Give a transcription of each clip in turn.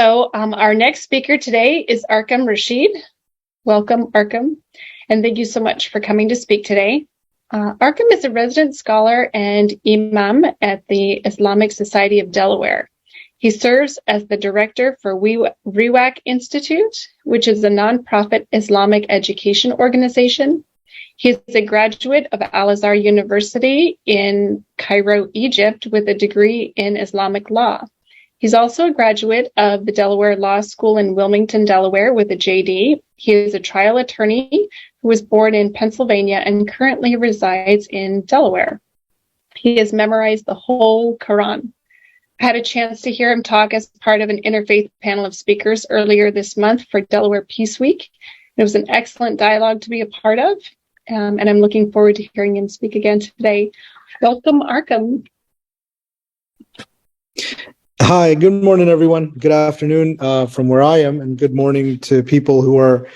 Our next speaker today is Arqum Rashid. Welcome, Arqum, and thank you so much for coming to speak today. Arqum is a resident scholar and imam at the Islamic Society of Delaware. He serves as the director for REWAC Institute, which is a nonprofit Islamic education organization. He is a graduate of Al-Azhar University in Cairo, Egypt, with a degree in Islamic law. He's also a graduate of the Delaware Law School in Wilmington, Delaware, with a JD. He is a trial attorney who was born in Pennsylvania and currently resides in Delaware. He has memorized the whole Quran. I had a chance to hear him talk as part of an interfaith panel of speakers earlier this month for Delaware Peace Week. It was an excellent dialogue to be a part of, and I'm looking forward to hearing him speak again today. Welcome, Arqum. Hi, good morning, everyone. Good afternoon from where I am, and good morning to people who are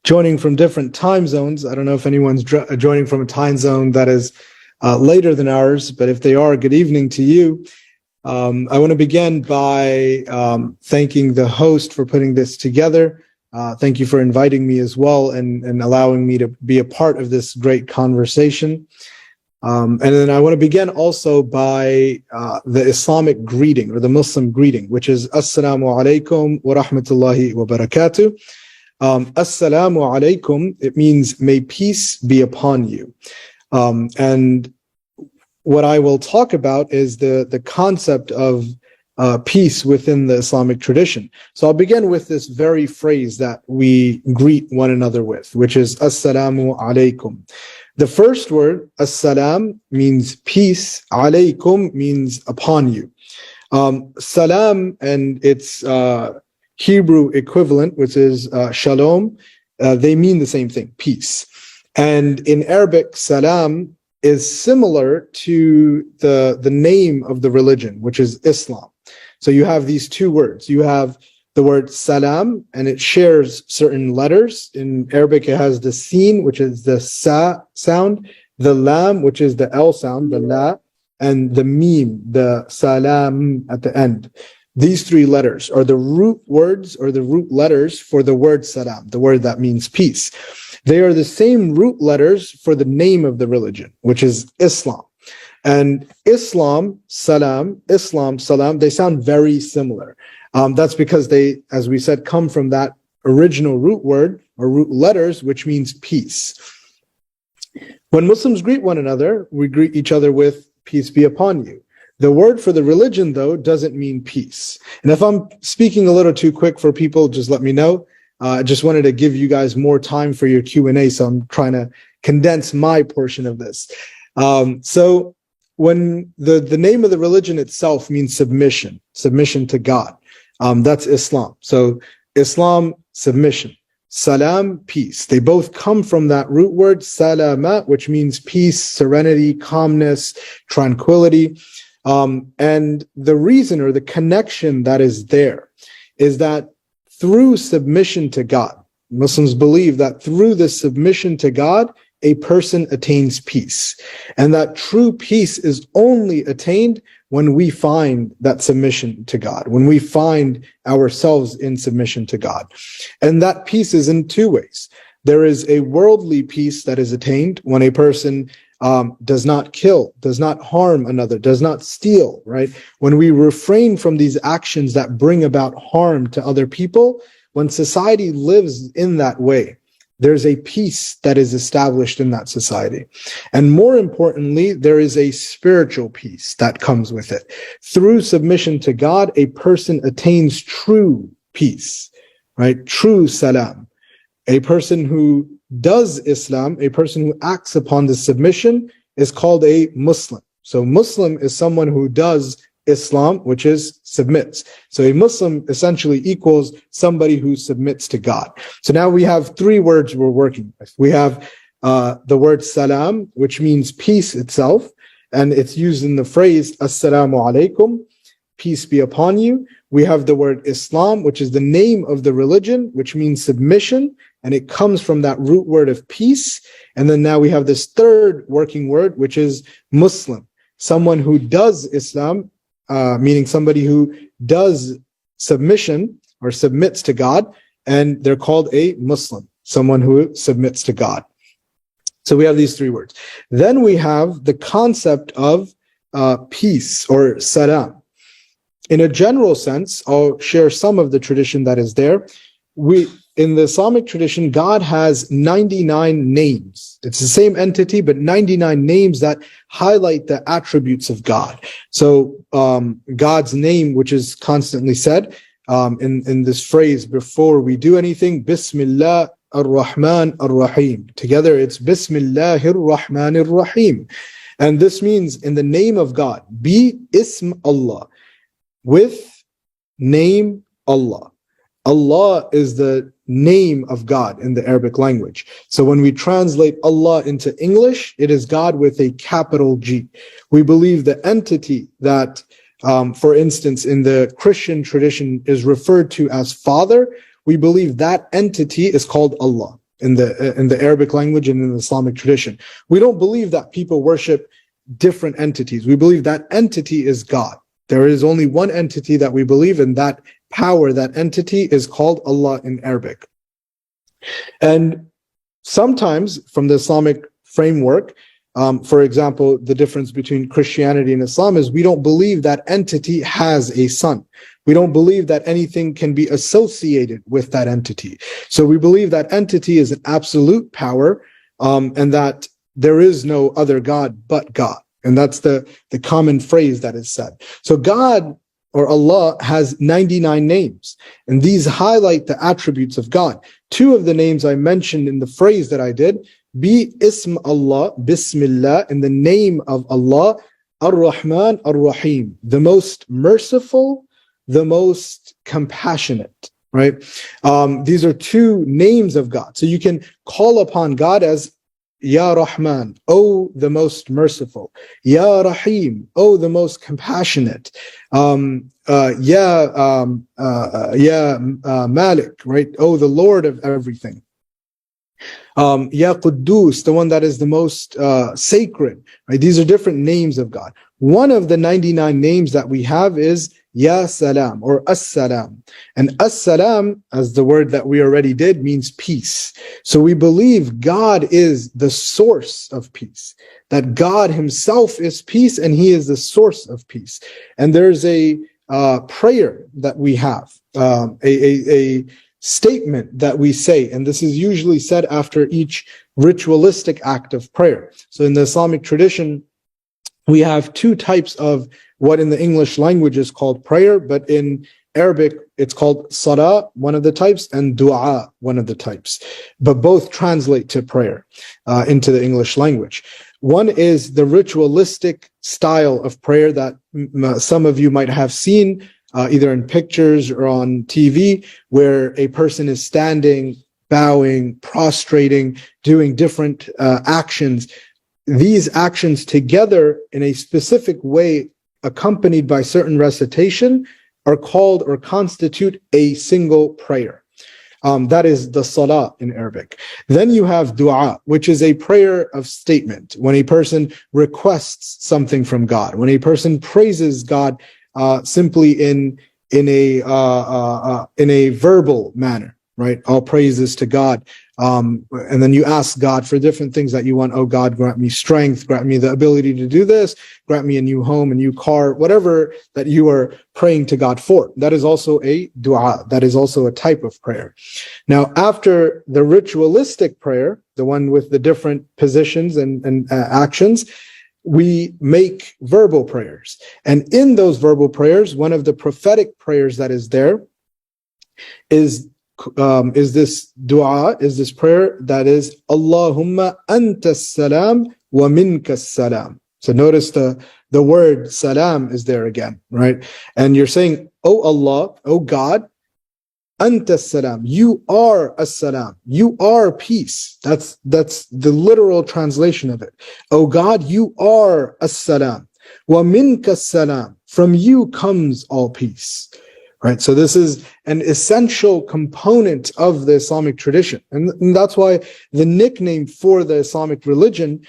joining from different time zones. I don't know if anyone's joining from a time zone that is later than ours, but if they are, good evening to you. I want to begin by thanking the host for putting this together. Thank you for inviting me as well and allowing me to be a part of this great conversation. And then I want to begin also by the Islamic greeting or the Muslim greeting, which is Assalamu alaikum wa rahmatullahi wa barakatuh. Assalamu alaikum, it means may peace be upon you. And what I will talk about is the concept of peace within the Islamic tradition. So I'll begin with this very phrase that we greet one another with, which is Assalamu alaikum. The first word, as-salam, means peace. Alaykum means upon you. Salam and its Hebrew equivalent, which is shalom, they mean the same thing, peace. And in Arabic, salam is similar to the name of the religion, which is Islam. So you have these two words. You have the word salam, and it shares certain letters. In Arabic, it has the sin, which is the sa sound, the lam, which is the l sound, the la, and the mim, the salam at the end. These three letters are the root words or the root letters for the word salam, the word that means peace. They are the same root letters for the name of the religion, which is Islam. And Islam, salam, they sound very similar. That's because they, as we said, come from that original root word or root letters, which means peace. When Muslims greet one another, we greet each other with peace be upon you. The word for the religion, though, doesn't mean peace. And if I'm speaking a little too quick for people, just let me know. I just wanted to give you guys more time for your Q&A, so I'm trying to condense my portion of this. So when the name of the religion itself means submission to God. That's Islam. So Islam, submission. Salam, peace. They both come from that root word, salama, which means peace, serenity, calmness, tranquility. And the reason or the connection that is there is that through submission to God, Muslims believe that through the submission to God, a person attains peace. And that true peace is only attained when we find that submission to God, when we find ourselves in submission to God. And that peace is in two ways. There is a worldly peace that is attained when a person does not kill, does not harm another, does not steal, right? When we refrain from these actions that bring about harm to other people, when society lives in that way, there's a peace that is established in that society. And more importantly, there is a spiritual peace that comes with it. Through submission to God, a person attains true peace, right? True salam. A person who does Islam, a person who acts upon the submission is called a Muslim. So Muslim is someone who does Islam, which is submits. So a Muslim essentially equals somebody who submits to God. So now we have three words we're working with. We have the word salam, which means peace itself, and it's used in the phrase assalamu alaikum, peace be upon you. We have the word Islam, which is the name of the religion, which means submission, and it comes from that root word of peace. And then now we have this third working word, which is Muslim, someone who does Islam, meaning somebody who does submission or submits to God, and they're called a Muslim, someone who submits to God. So we have these three words. Then we have the concept of peace or salam. In a general sense, I'll share some of the tradition that is there. In the Islamic tradition, God has 99 names. It's the same entity, but 99 names that highlight the attributes of God. So God's name, which is constantly said in this phrase before we do anything, Bismillah ar-Rahman ar-Rahim. Together it's Bismillahir Rahmanir Rahim. And this means in the name of God, bi ism Allah, with name Allah. Allah is the name of God in the Arabic language. So when we translate Allah into English, it is God with a capital G. We believe the entity that, for instance, in the Christian tradition is referred to as Father, we believe that entity is called Allah in the Arabic language and in the Islamic tradition. We don't believe that people worship different entities. We believe that entity is God. There is only one entity that we believe in. That power, that entity is called Allah in Arabic. And sometimes from the Islamic framework, for example, the difference between Christianity and Islam is we don't believe that entity has a son. We don't believe that anything can be associated with that entity. So we believe that entity is an absolute power, and that there is no other God but God. And that's the common phrase that is said. So God, or Allah, has 99 names, and these highlight the attributes of God. Two of the names I mentioned in the phrase that I did, bi ism Allah, Bismillah, in the name of Allah, ar-Rahman ar-Rahim, the most merciful, the most compassionate, right? These are two names of God. So you can call upon God as Ya Rahman, oh the most merciful. Ya Rahim, oh the most compassionate. Ya Malik, right? Oh the Lord of everything. Ya Quddus, the one that is the most sacred, right? These are different names of God. One of the 99 names that we have is Ya Salam or As-Salam. And As-Salam, as the word that we already did, means peace. So we believe God is the source of peace, that God himself is peace and he is the source of peace. And there's a prayer that we have, a statement that we say, and this is usually said after each ritualistic act of prayer. So in the Islamic tradition, we have two types of what in the English language is called prayer, but in Arabic, it's called salah, one of the types, and dua, one of the types. But both translate to prayer into the English language. One is the ritualistic style of prayer that some of you might have seen, either in pictures or on TV, where a person is standing, bowing, prostrating, doing different actions. These actions together in a specific way, accompanied by certain recitation, are called or constitute a single prayer. That is the salah in Arabic. Then you have dua, which is a prayer of statement. When a person requests something from God, when a person praises God simply in a verbal manner, right? All praises to God. And then you ask God for different things that you want. Oh God, grant me strength, grant me the ability to do this, grant me a new home, a new car, whatever that you are praying to God for. That is also a dua. That is also a type of prayer. Now, after the ritualistic prayer, the one with the different positions and actions, we make verbal prayers. And in those verbal prayers, one of the prophetic prayers that is there is this dua, is this prayer that is Allahumma anta salam wa minka salam. So notice the word salam is there again, right? And you're saying, oh Allah, oh God, anta salam, you are as-salam, you are peace. That's the literal translation of it. Oh God, you are as-salam. Wa minka salam, from you comes all peace. Right, so this is an essential component of the Islamic tradition. And that's why the nickname for the Islamic religion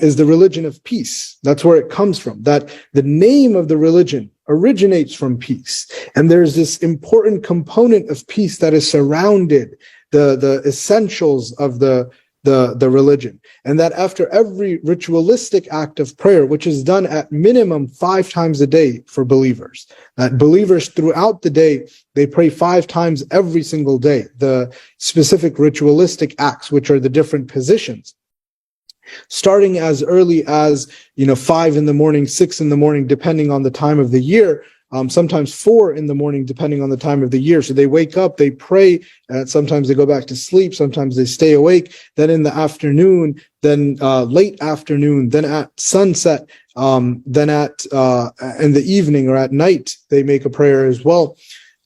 is the religion of peace. That's where it comes from. That the name of the religion, originates from peace. And there's this important component of peace that is surrounded the essentials of the religion. And that after every ritualistic act of prayer, which is done at minimum 5 times a day for believers, that believers throughout the day, they pray 5 times every single day, the specific ritualistic acts, which are the different positions, starting as early as 5 in the morning, 6 in the morning, depending on the time of the year. Sometimes 4 in the morning, depending on the time of the year. So they wake up, they pray, sometimes they go back to sleep, sometimes they stay awake. Then in the afternoon, then late afternoon, then at sunset, then at in the evening or at night, they make a prayer as well.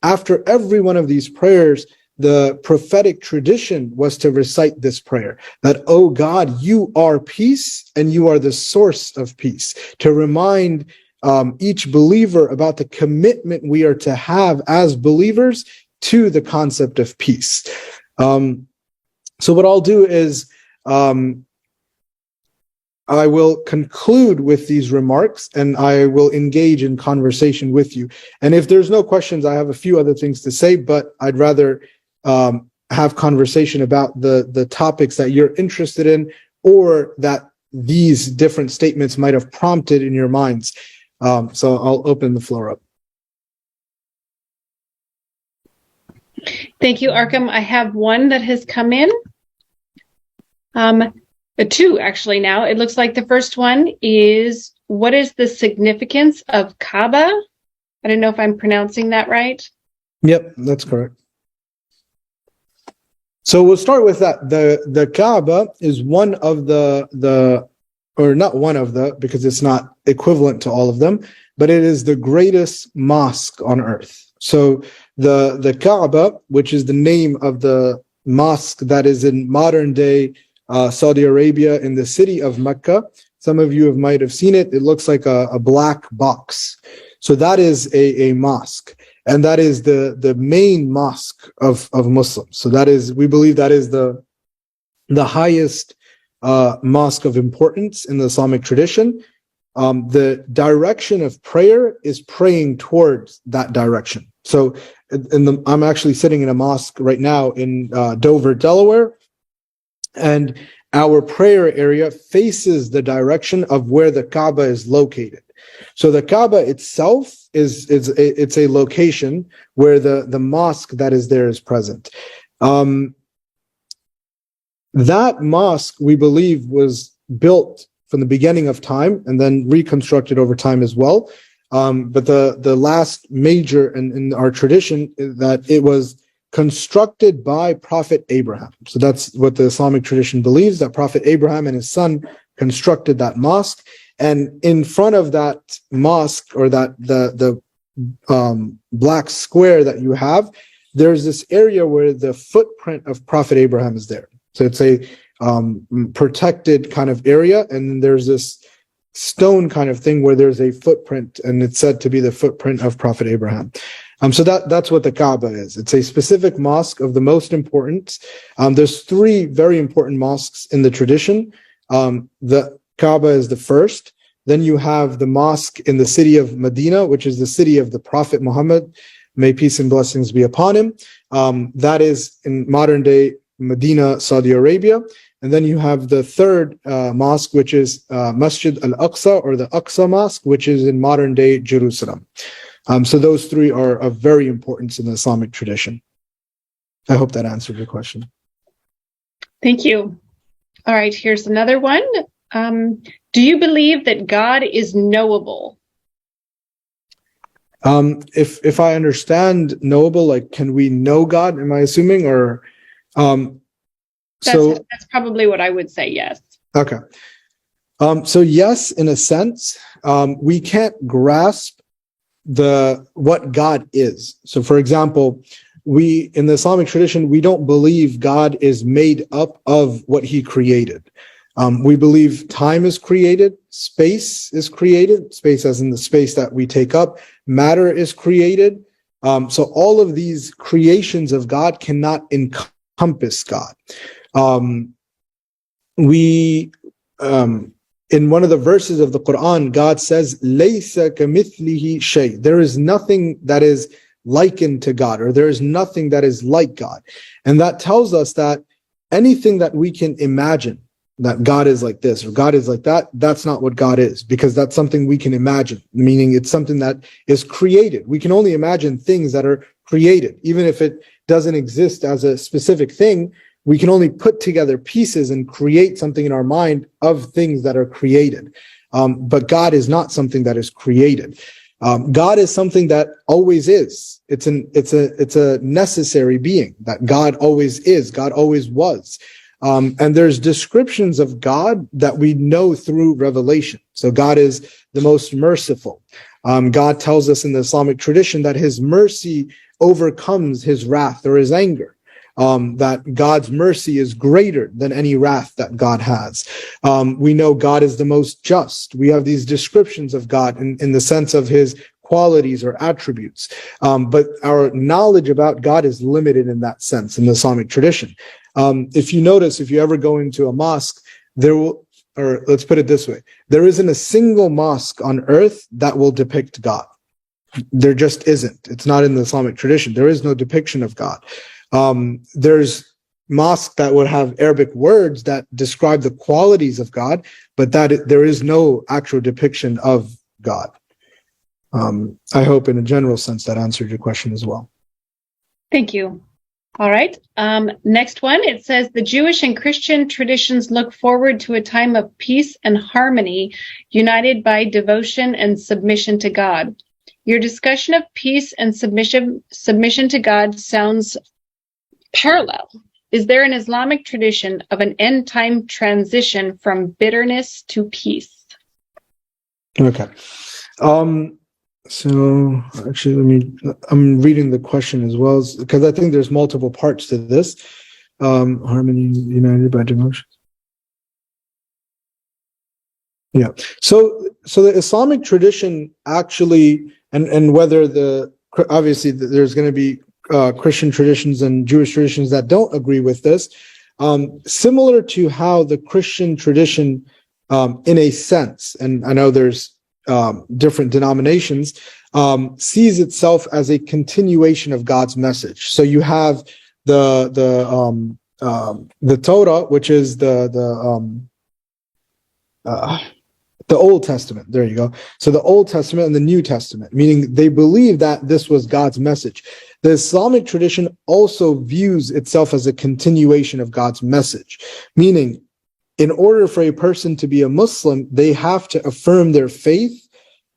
After every one of these prayers, the prophetic tradition was to recite this prayer, that, "Oh God, you are peace and you are the source of peace," to remind each believer about the commitment we are to have as believers to the concept of peace. So what I'll do is I will conclude with these remarks and I will engage in conversation with you. And if there's no questions, I have a few other things to say, but I'd rather have conversation about the topics that you're interested in or that these different statements might have prompted in your minds. So I'll open the floor up. Thank you, Arqum. I have one that has come in. 2 actually now. It looks like the first one is, what is the significance of Kaaba? I don't know if I'm pronouncing that right. Yep, that's correct. So we'll start with that. The Kaaba is one of or not one of because it's not equivalent to all of them, but it is the greatest mosque on earth. So the Kaaba, which is the name of the mosque that is in modern day Saudi Arabia in the city of Mecca. Some of you might have seen it. It looks like a black box. So that is a mosque. And that is the main mosque of Muslims. So we believe that is the highest mosque of importance in the Islamic tradition. The direction of prayer is praying towards that direction. So I'm actually sitting in a mosque right now in Dover, Delaware, and our prayer area faces the direction of where the Kaaba is located. So the Kaaba itself it's a location where the mosque that is there is present. That mosque, we believe, was built from the beginning of time and then reconstructed over time as well. But the last major in our tradition is that it was constructed by Prophet Abraham. So that's what the Islamic tradition believes, that Prophet Abraham and his son constructed that mosque. And in front of that mosque, or that the black square that you have, there's this area where the footprint of Prophet Abraham is there. So it's a protected kind of area, and there's this stone kind of thing where there's a footprint, and it's said to be the footprint of Prophet Abraham. So that's what the Kaaba is. It's a specific mosque of the most importance. There's 3 very important mosques in the tradition. The Kaaba is the first. Then you have the mosque in the city of Medina, which is the city of the Prophet Muhammad. May peace and blessings be upon him. That is in modern day Medina, Saudi Arabia. And then you have the third mosque, which is Masjid al-Aqsa, or the Aqsa Mosque, which is in modern day Jerusalem. So those 3 are of very importance in the Islamic tradition. I hope that answered your question. Thank you. All right, here's another one. Do you believe that God is knowable? If I understand knowable, like, can we know God? Am I assuming, or that's probably what I would say. Yes. Okay. So yes, in a sense, we can't grasp what God is. So, for example, in the Islamic tradition, we don't believe God is made up of what He created. We believe time is created, space is created, space as in the space that we take up, matter is created. So all of these creations of God cannot encompass God. in one of the verses of the Quran, God says, "Laysa kamithlihi shay." There is nothing that is likened to God, or there is nothing that is like God. And that tells us that anything that we can imagine, that God is like this or God is like that, that's not what God is, because that's something we can imagine, meaning it's something that is created. We can only imagine things that are created. Even if it doesn't exist as a specific thing, we can only put together pieces and create something in our mind of things that are created. But God is not something that is created. God is something that always is. It's a necessary being, that God always is. God always was. And there's descriptions of God that we know through revelation. So God is the most merciful. God tells us in the Islamic tradition that his mercy overcomes his wrath or his anger. That God's mercy is greater than any wrath that God has. We know God is the most just. We have these descriptions of God in the sense of his qualities or attributes. But our knowledge about God is limited in that sense in the Islamic tradition. If you notice, if you ever go into a mosque, or let's put it this way, there isn't a single mosque on earth that will depict God. There just isn't. It's not in the Islamic tradition. There is no depiction of God. There's mosques that would have Arabic words that describe the qualities of God, but there is no actual depiction of God. I hope in a general sense that answered your question as well. Thank you. All right. Next one, it says the Jewish and Christian traditions look forward to a time of peace and harmony, united by devotion and submission to God. Your discussion of peace and submission to God sounds parallel. Is there an Islamic tradition of an end time transition from bitterness to peace? Okay. So actually, I'm reading the question as well, because I think there's multiple parts to this. Harmony united by devotion. Yeah. So the Islamic tradition actually, and whether obviously there's going to be Christian traditions and Jewish traditions that don't agree with this, similar to how the Christian tradition, in a sense, and I know there's different denominations, sees itself as a continuation of God's message. So you have the Torah, which is the Old Testament. There you go. So the Old Testament and the New Testament, meaning they believe that this was God's message. The Islamic tradition also views itself as a continuation of God's message, meaning in order for a person to be a Muslim, they have to affirm their faith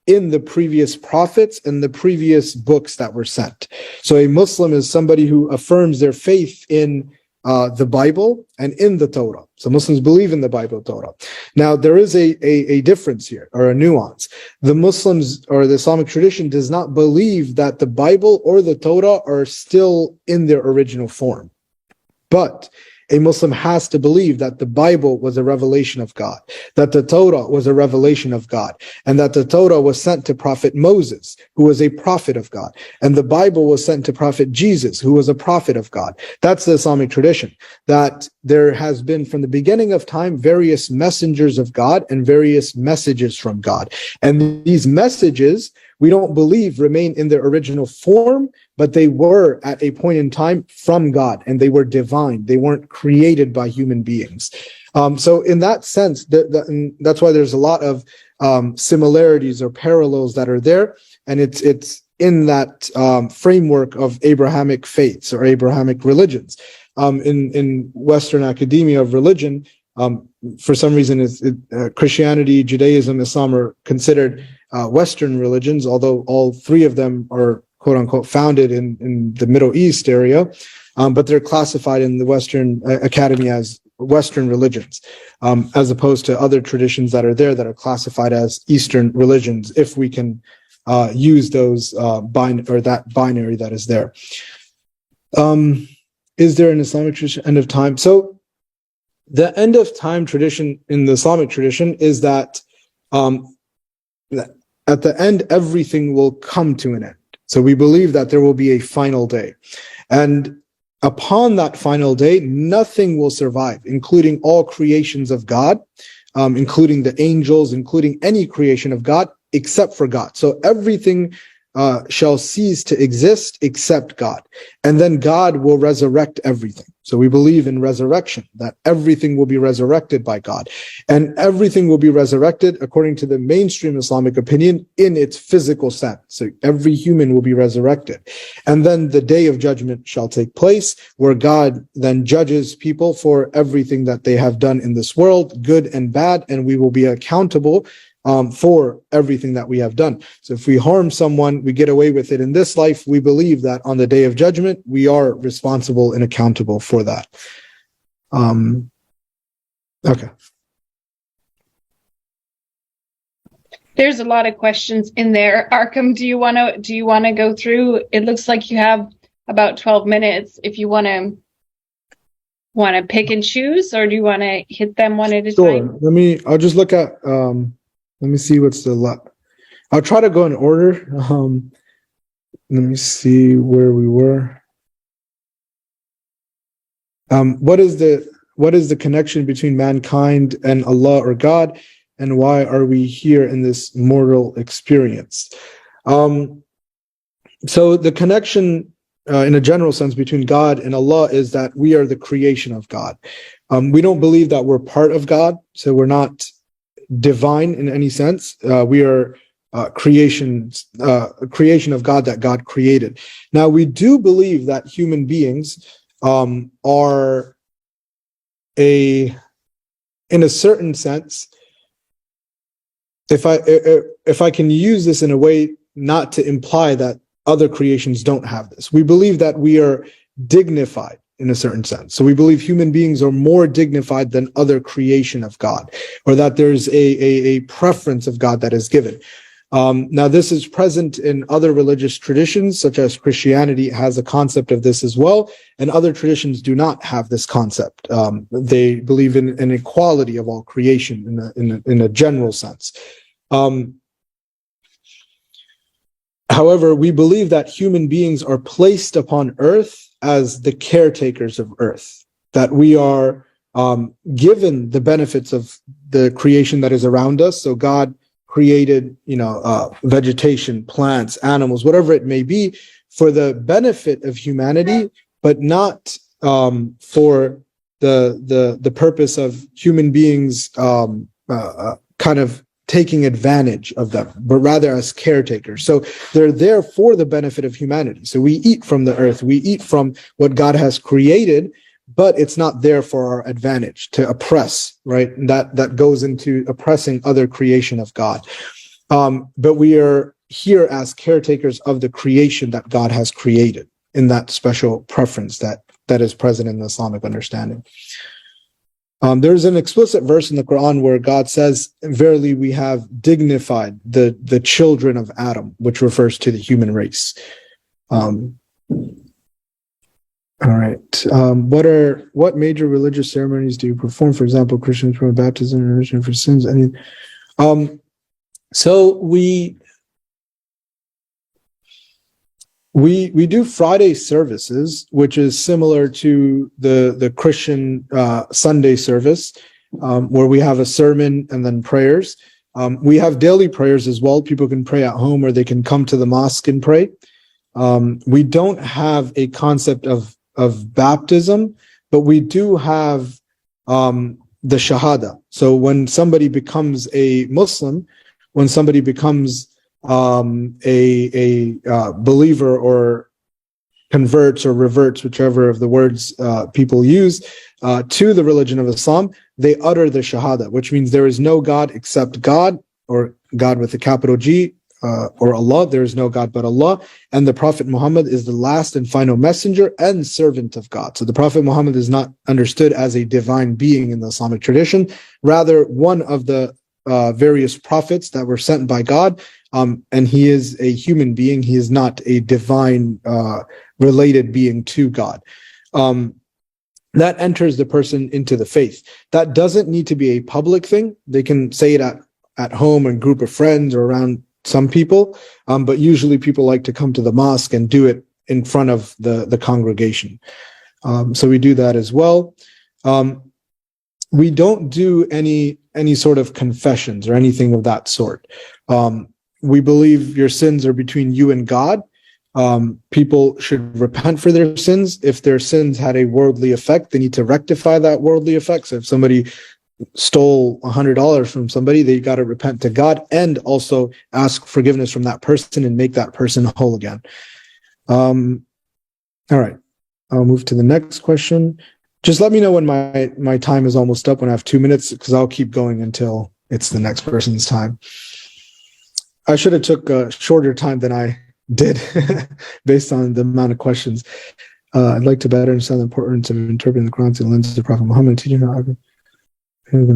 in the previous prophets and the previous books that were sent. So a Muslim is somebody who affirms their faith in the Bible and in the Torah. So Muslims believe in the Bible, Torah. Now, there is a difference here, or a nuance. The Muslims, or the Islamic tradition, does not believe that the Bible or the Torah are still in their original form. But a Muslim has to believe that the Bible was a revelation of God, that the Torah was a revelation of God, and that the Torah was sent to Prophet Moses, who was a prophet of God, and the Bible was sent to Prophet Jesus, who was a prophet of God. That's the Islamic tradition, that there has been from the beginning of time various messengers of God and various messages from God. And these messages, we don't believe remain in their original form, but they were at a point in time from God, and they were divine. They weren't created by human beings. So in that sense, and that's why there's a lot of similarities or parallels that are there. And it's in that framework of Abrahamic faiths or Abrahamic religions. In Western academia of religion, for some reason, Christianity, Judaism, Islam are considered Western religions, although all three of them are quote unquote founded in the Middle East area, but they're classified in the Western Academy as Western religions, as opposed to other traditions that are there that are classified as Eastern religions, if we can use those that binary that is there. Is there an Islamic tradition, end of time? So the end of time tradition in the Islamic tradition is that at the end, everything will come to an end. So we believe that there will be a final day. And upon that final day, nothing will survive, including all creations of God. including the angels, including any creation of God, except for God. So everything shall cease to exist except God. And then God will resurrect everything. So we believe in resurrection, that everything will be resurrected by God. And everything will be resurrected, according to the mainstream Islamic opinion, in its physical sense. So every human will be resurrected. And then the day of judgment shall take place, where God then judges people for everything that they have done in this world, good and bad, and we will be accountable for everything that we have done. So if we harm someone, we get away with it in this life. We believe that on the day of judgment, we are responsible and accountable for that. Okay. There's a lot of questions in there. Arqum, do you want to go through? It looks like you have about 12 minutes. If you want to pick and choose, or do you want to hit them one at a time? Sure. I'll just look at. Let me see what's I'll try to go in order. Let me see where we were. What is the connection between mankind and Allah or God, and why are we here in this mortal experience? So the connection, in a general sense, between God and Allah is that we are the creation of God. We don't believe that we're part of God, so we're not divine in any sense. We are creation of God that God created. Now, we do believe that human beings are in a certain sense, if I can use this in a way not to imply that other creations don't have this. We believe that we are dignified in a certain sense. So we believe human beings are more dignified than other creation of God, or that there's a preference of God that is given. Now, this is present in other religious traditions, such as Christianity has a concept of this as well, and other traditions do not have this concept. They believe in an equality of all creation in a general sense. However, we believe that human beings are placed upon earth as the caretakers of earth, that we are given the benefits of the creation that is around us. So God created, vegetation, plants, animals, whatever it may be, for the benefit of humanity, but not for the purpose of human beings kind of taking advantage of them, but rather as caretakers. So they're there for the benefit of humanity. So we eat from the earth, we eat from what God has created, but it's not there for our advantage to oppress, right? That goes into oppressing other creation of God. But we are here as caretakers of the creation that God has created, in that special preference that is present in the Islamic understanding. There's an explicit verse in the Quran where God says, "Verily, we have dignified the children of Adam," which refers to the human race. All right. What major religious ceremonies do you perform? For example, Christians perform baptism and remission for sins. So we do Friday services, which is similar to the Christian Sunday service, where we have a sermon and then prayers. We have daily prayers as well. People can pray at home, or they can come to the mosque and pray. We don't have a concept of baptism, but we do have the shahada. So when somebody becomes a Muslim, when somebody becomes a believer, or converts or reverts, whichever of the words people use, to the religion of Islam, they utter the shahada, which means there is no God except God, or God with a capital G, or Allah. There is no God but Allah, and the Prophet Muhammad is the last and final messenger and servant of God. So the Prophet Muhammad is not understood as a divine being in the Islamic tradition, rather one of the various prophets that were sent by God, and he is a human being. He is not a divine related being to God. That enters the person into the faith. That doesn't need to be a public thing. They can say it at home and group of friends or around some people, but usually people like to come to the mosque and do it in front of the congregation. So we do that as well. we don't do any sort of confessions or anything of that sort. We believe your sins are between you and God. People should repent for their sins. If their sins had a worldly effect, they need to rectify that worldly effect. So if somebody stole $100 from somebody, they got to repent to God and also ask forgiveness from that person and make that person whole again. All right, I'll move to the next question. Just let me know when my time is almost up, when I have 2 minutes, because I'll keep going until it's the next person's time. I should have took a shorter time than I did based on the amount of questions. I'd like to better understand the importance of interpreting the Quran through the lens of the Prophet Muhammad, teaching how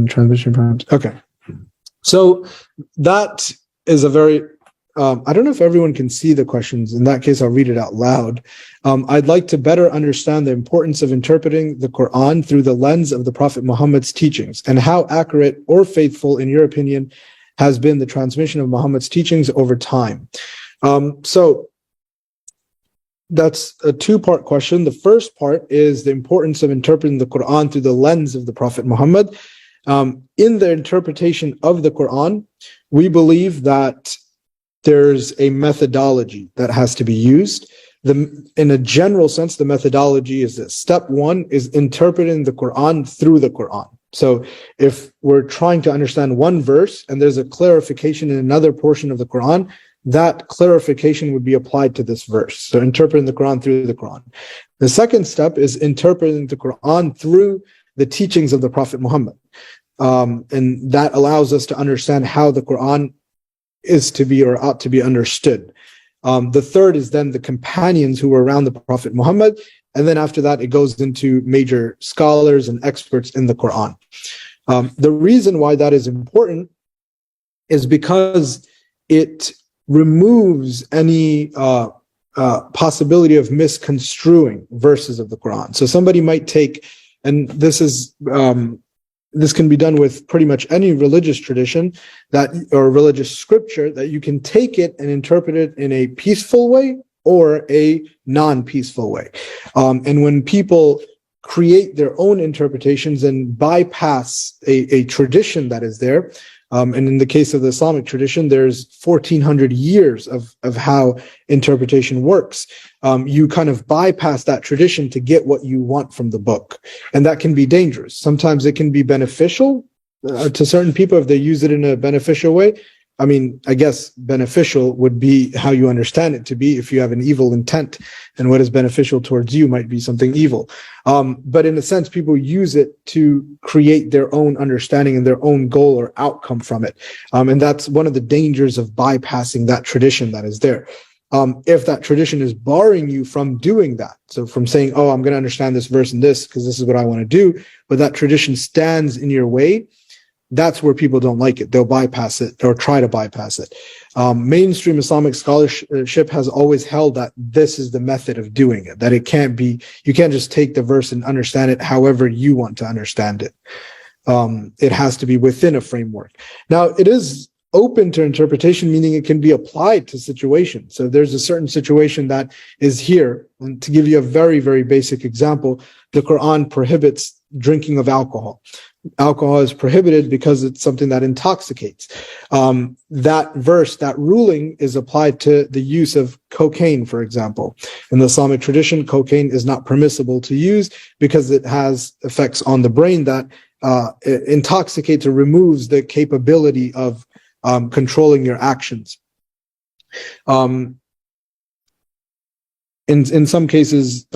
transmission problems. Okay. So that is a very, I don't know if everyone can see the questions. In that case, I'll read it out loud. I'd like to better understand the importance of interpreting the Quran through the lens of the Prophet Muhammad's teachings, and how accurate or faithful, in your opinion, has been the transmission of Muhammad's teachings over time. So that's a two-part question. The first part is the importance of interpreting the Quran through the lens of the Prophet Muhammad. In the interpretation of the Quran, we believe that there's a methodology that has to be used. In a general sense, the methodology is this. Step one is interpreting the Quran through the Quran. So if we're trying to understand one verse and there's a clarification in another portion of the Quran, that clarification would be applied to this verse. So interpreting the Quran through the Quran. The second step is interpreting the Quran through the teachings of the Prophet Muhammad. And that allows us to understand how the Quran is to be or ought to be understood. The third is then the companions who were around the Prophet Muhammad. And then after that, it goes into major scholars and experts in the Quran. The reason why that is important is because it removes any possibility of misconstruing verses of the Quran. So somebody might take, and this can be done with pretty much any religious tradition or religious scripture, that you can take it and interpret it in a peaceful way or a non-peaceful way. And when people create their own interpretations and bypass a tradition that is there, and in the case of the Islamic tradition, there's 1,400 years of how interpretation works. You kind of bypass that tradition to get what you want from the book. And that can be dangerous. Sometimes it can be beneficial to certain people if they use it in a beneficial way. I mean, I guess beneficial would be how you understand it to be. If you have an evil intent, and what is beneficial towards you might be something evil. But in a sense, people use it to create their own understanding and their own goal or outcome from it. And that's one of the dangers of bypassing that tradition that is there. If that tradition is barring you from doing that, so from saying, oh, I'm going to understand this verse and this because this is what I want to do, but that tradition stands in your way, that's where people don't like it. They'll bypass it or try to bypass it. Mainstream Islamic scholarship has always held that this is the method of doing it, that it can't be, you can't just take the verse and understand it however you want to understand it. It has to be within a framework. Now, it is open to interpretation, meaning it can be applied to situations. So there's a certain situation that is here. And to give you a very, very basic example, the Quran prohibits drinking of alcohol. Alcohol is prohibited because it's something that intoxicates. That verse, that ruling is applied to the use of cocaine, for example. In the Islamic tradition, cocaine is not permissible to use because it has effects on the brain that intoxicates or removes the capability of controlling your actions. In some cases,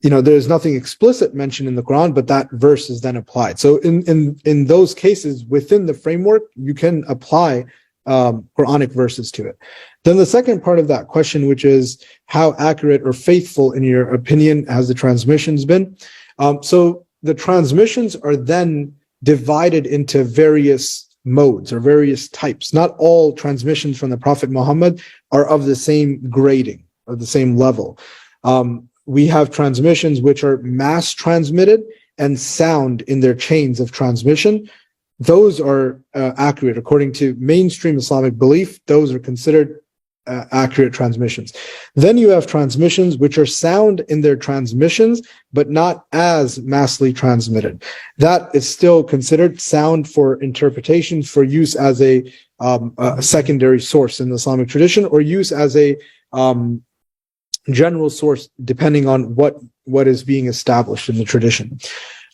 there's nothing explicit mentioned in the Quran, but that verse is then applied. So in those cases, within the framework, you can apply Quranic verses to it. Then the second part of that question, which is how accurate or faithful, in your opinion, has the transmissions been? So the transmissions are then divided into various modes or various types. Not all transmissions from the Prophet Muhammad are of the same grading or the same level. We have transmissions which are mass transmitted and sound in their chains of transmission. Those are accurate. According to mainstream Islamic belief, those are considered accurate transmissions. Then you have transmissions which are sound in their transmissions, but not as massively transmitted. That is still considered sound for interpretation, for use as a secondary source in the Islamic tradition, or use as a general source, depending on what is being established in the tradition.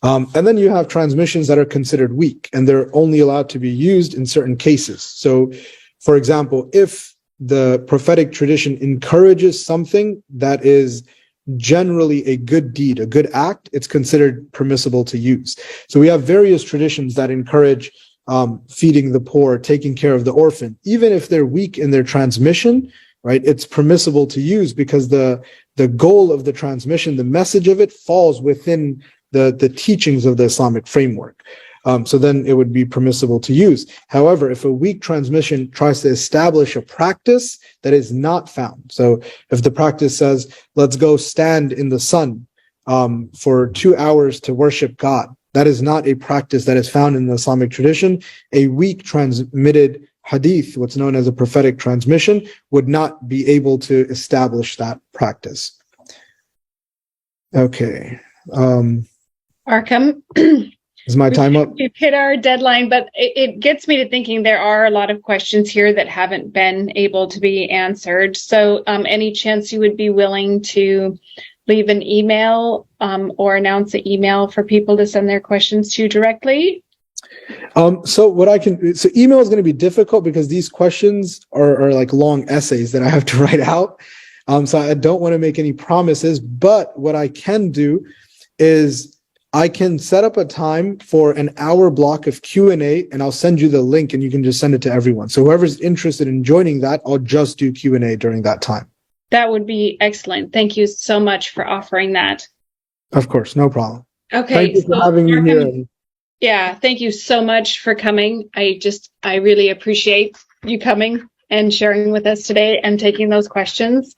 And then you have transmissions that are considered weak, and they're only allowed to be used in certain cases. So, for example, if the prophetic tradition encourages something that is generally a good deed, a good act, it's considered permissible to use. So we have various traditions that encourage feeding the poor, taking care of the orphan. Even if they're weak in their transmission, right, it's permissible to use because the goal of the transmission, the message of it, falls within the teachings of the Islamic framework. So then it would be permissible to use. However, if a weak transmission tries to establish a practice that is not found, so if the practice says, let's go stand in the sun for 2 hours to worship God, that is not a practice that is found in the Islamic tradition. A weak transmitted hadith, what's known as a prophetic transmission, would not be able to establish that practice. Okay. Arqum, is my time up? We've hit our deadline, but it gets me to thinking there are a lot of questions here that haven't been able to be answered. So any chance you would be willing to leave an email or announce an email for people to send their questions to directly? So email is going to be difficult because these questions are like long essays that I have to write out. So I don't want to make any promises, but what I can do is I can set up a time for an hour block of Q&A, and I'll send you the link and you can just send it to everyone. So whoever's interested in joining that, I'll just do Q&A during that time. That would be excellent. Thank you so much for offering that. Of course, no problem. Okay. Thank you for having me here. Yeah, thank you so much for coming. I really appreciate you coming and sharing with us today and taking those questions.